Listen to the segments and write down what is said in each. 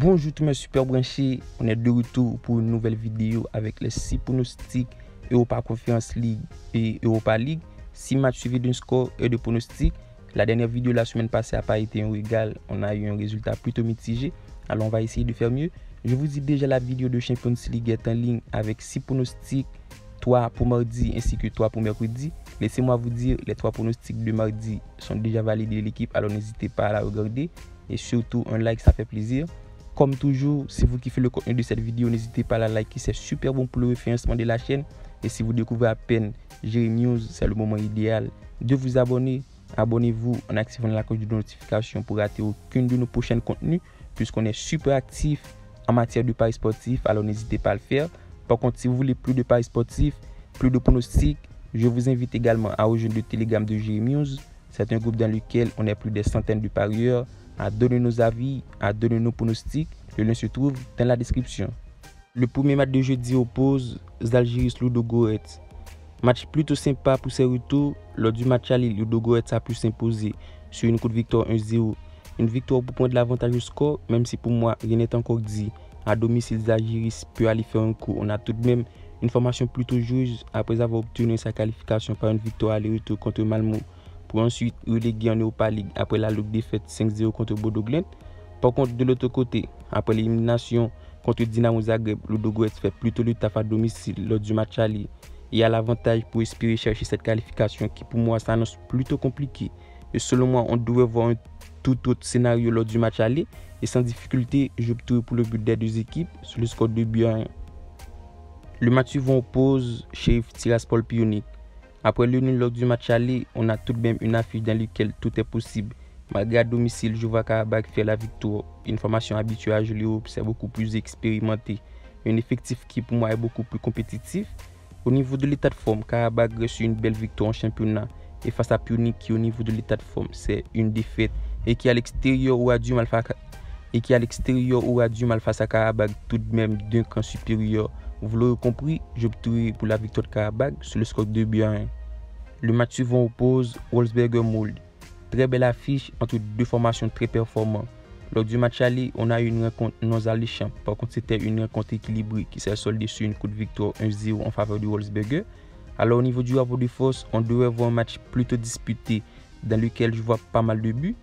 Bonjour tout le monde super branché, on est de retour pour une nouvelle vidéo avec les 6 pronostics Europa Conference League et Europa League. 6 matchs suivis d'un score et de pronostics. La dernière vidéo la semaine passée n'a pas été un régal, on a eu un résultat plutôt mitigé, alors on va essayer de faire mieux. Je vous dis déjà, la vidéo de Champions League est en ligne avec 6 pronostics, 3 pour mardi ainsi que 3 pour mercredi. Laissez-moi vous dire, les 3 pronostics de mardi sont déjà validés de l'équipe, alors n'hésitez pas à la regarder et surtout un like, ça fait plaisir. Comme toujours, si vous kiffez le contenu de cette vidéo, n'hésitez pas à la liker, c'est super bon pour le référencement de la chaîne. Et si vous découvrez à peine Jérémy News, c'est le moment idéal de vous abonner. Abonnez-vous en activant la cloche de notification pour rater aucune de nos prochains contenus, puisqu'on est super actif en matière de paris sportifs, alors n'hésitez pas à le faire. Par contre, si vous voulez plus de paris sportifs, plus de pronostics, je vous invite également à rejoindre le Telegram de Jérémy News. C'est un groupe dans lequel on est plus des centaines de parieurs à donner nos avis, à donner nos pronostics. Le lien se trouve dans la description. Le premier match de jeudi oppose Zalgiris Ludogorets. Match plutôt sympa pour ses retours. Lors du match aller, Ludogorets a pu s'imposer sur une courte victoire 1-0. Une victoire pour prendre l'avantage au score, même si pour moi rien n'est encore dit. À domicile, Zalgiris peut aller faire un coup. On a tout de même une formation plutôt juste après avoir obtenu sa qualification par une victoire aller-retour contre Malmö, pour ensuite reléguer en Europa League après la longue défaite 5-0 contre Bodo Glimt. Par contre, de l'autre côté, après l'élimination contre Dinamo Zagreb, Ludogorets fait plutôt le taf à domicile lors du match aller et a l'avantage pour espérer chercher cette qualification qui pour moi s'annonce plutôt compliquée. Et selon moi, on devrait voir un tout autre scénario lors du match aller et sans difficulté, j'opterai pour le but des deux équipes sur le score de 2-1. Le match suivant oppose Sheriff Tiraspol Pionic. Après le nul lors du match aller, on a tout de même une affiche dans laquelle tout est possible. Malgré à domicile, Jovan Karabakh fait la victoire. Une formation habituée à jouer l'Europe, c'est beaucoup plus expérimenté. Un effectif qui pour moi est beaucoup plus compétitif. Au niveau de l'état de forme, Karabakh reçut une belle victoire en championnat. Et face à Pionic qui au niveau de l'état de forme, c'est une défaite. Et qui à l'extérieur aura du mal face à Karabakh, tout de même d'un camp supérieur. Vous l'aurez compris, j'opterai pour la victoire de Karabakh sur le score de 2-1. Le match suivant oppose Wolfsberger Molde. Très belle affiche entre deux formations très performantes. Lors du match aller, on a eu une rencontre non alléchante. Par contre, c'était une rencontre équilibrée qui s'est soldée sur une courte victoire 1-0 en faveur du Wolfsberger. Alors au niveau du rapport de force, on devrait voir un match plutôt disputé dans lequel je vois pas mal de buts.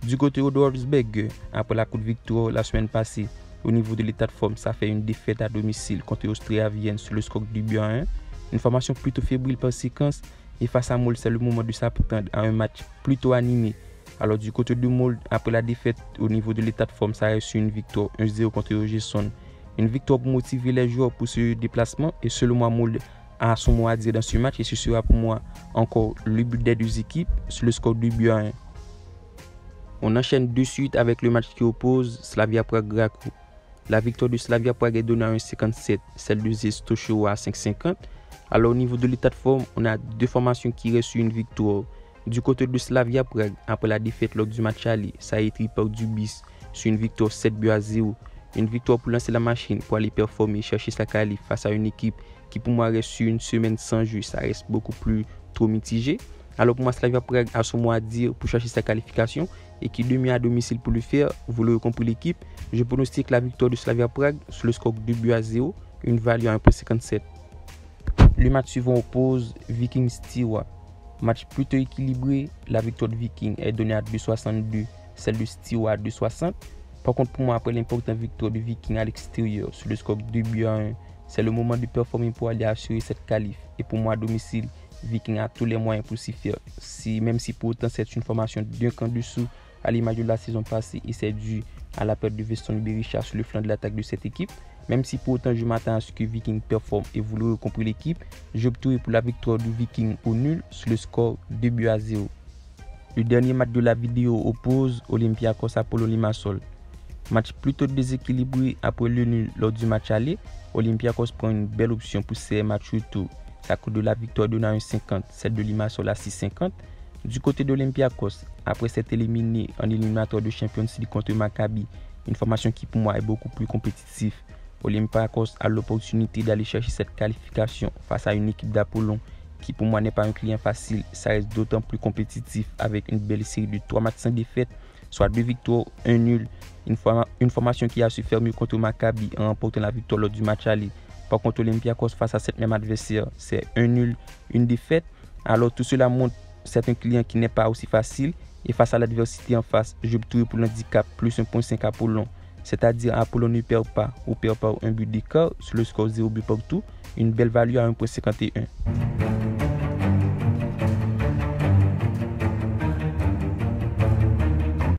Du côté de Wolfsberger, après la courte victoire la semaine passée, au niveau de l'état de forme, ça fait une défaite à domicile contre Austria Vienne sur le score du 2-1. Une formation plutôt fébrile par séquence. Et face à Molde, c'est le moment de s'attendre à un match plutôt animé. Alors du côté de Molde, après la défaite au niveau de l'état de forme, ça a reçu une victoire 1-0 contre Rogerson. Une victoire pour motiver les joueurs pour ce déplacement. Et selon moi, Molde a son mot à dire dans ce match. Et ce sera pour moi encore le but des deux équipes sur le score du 2-1. On enchaîne de suite avec le match qui oppose Slavia Prague-Krakow. La victoire de Slavia Prague est donnée à 1,57, celle de ZSC Tocho à 5,50. Alors au niveau de l'état de forme, on a deux formations qui reçoivent une victoire. Du côté de Slavia Prague, après la défaite lors du match aller, ça a été par Dubis sur une victoire 7-0. Une victoire pour lancer la machine, pour aller performer, chercher sa qualif face à une équipe qui pour moi reste sur une semaine sans jeu, ça reste beaucoup plus trop mitigé. Alors pour moi, Slavia Prague a son mot à dire pour chercher sa qualification et qui demi à domicile pour le faire. Vous l'aurez compris l'équipe. Je pronostique la victoire de Slavia Prague sur le score 2-0, une value à 1,57. Le match suivant oppose Viking Steaua. Match plutôt équilibré. La victoire de Viking est donnée à 2,62, celle de Steaua à 2,60. Par contre pour moi, après l'importante victoire de Viking à l'extérieur sur le score 2-1, c'est le moment de performer pour aller assurer cette qualif. Et pour moi à domicile, Viking a tous les moyens pour s'y faire. Même si pour autant c'est une formation d'un camp dessous à l'image de la saison passée et c'est dû à la perte de Weston Berisha sur le flanc de l'attaque de cette équipe. Même si pour autant je m'attends à ce que Viking performe et vous l'aurez compris l'équipe, j'opterai pour la victoire du Viking au nul sur le score 2-0. Le dernier match de la vidéo oppose Olympiakos à Apollo Limassol. Match plutôt déséquilibré après le nul lors du match aller. Olympiakos prend une belle option pour ces matchs retour. Ça coûte de la victoire donnée à 1,50, celle de Limassol à 6,50. Du côté d'Olympiakos, après s'être éliminé en éliminatoire de Champions League contre Maccabi, une formation qui pour moi est beaucoup plus compétitive, Olympiakos a l'opportunité d'aller chercher cette qualification face à une équipe d'Apollon qui pour moi n'est pas un client facile. Ça reste d'autant plus compétitif avec une belle série de 3 matchs sans défaite soit 2 victoires, 1 nul. Une formation qui a su faire mieux contre Maccabi en remportant la victoire lors du match aller. Par contre, Olympiakos face à cette même adversaire, c'est 1 nul, une défaite. Alors tout cela montre certains clients qui n'est pas aussi facile. Et face à l'adversité en face, j'opterai pour l'handicap plus 1.5 Apollon. C'est-à-dire Apollon ne perd pas ou perd par un but d'écart sur le score 0 but partout. Une belle value à 1.51.